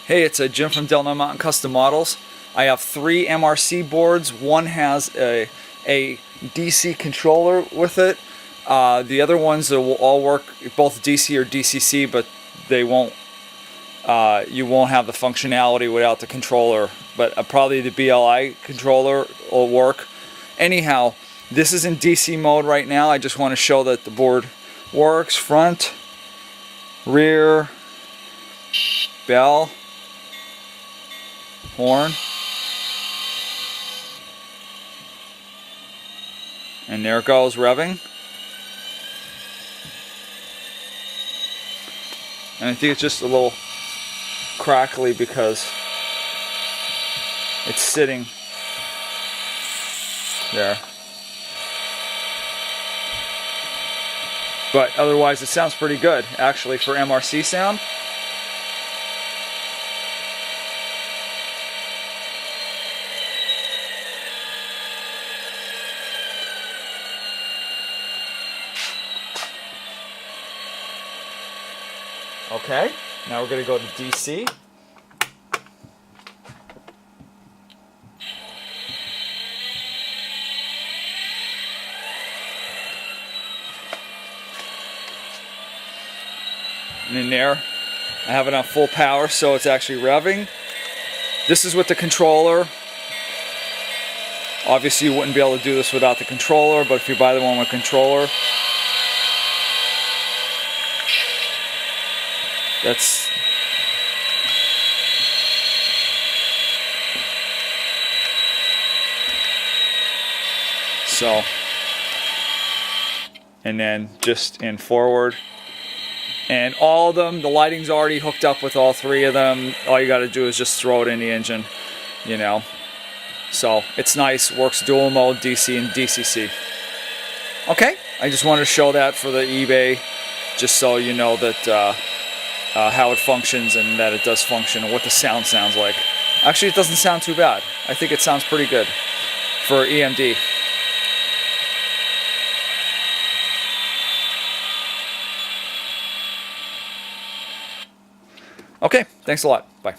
Hey, it's Jim from Del Mountain Custom Models. I have 3 MRC boards. One has a DC controller with it. The other ones will all work both DC or DCC, but they won't. You won't have the functionality without the controller. But probably the BLI controller will work. Anyhow, this is in DC mode right now. I just want to show that the board works. Front, rear, bell, horn, and there it goes, revving. And I think it's just a little crackly because it's sitting there. But otherwise it sounds pretty good actually for MRC sound. Okay, now we're going to go to DC. And in there, I have it on full power, so it's actually revving. This is with the controller. Obviously you wouldn't be able to do this without the controller, but if you buy the one with controller, that's so, and then just in forward, and all of them, the lighting's already hooked up with all 3 of them. All you got to do is just throw it in the engine, you know. So it's nice, works dual mode, DC and DCC. Okay, I just wanted to show that for the eBay, just so you know that how it functions and that it does function and what the sound sounds like. Actually, it doesn't sound too bad. I think it sounds pretty good for EMD. Okay, thanks a lot. Bye.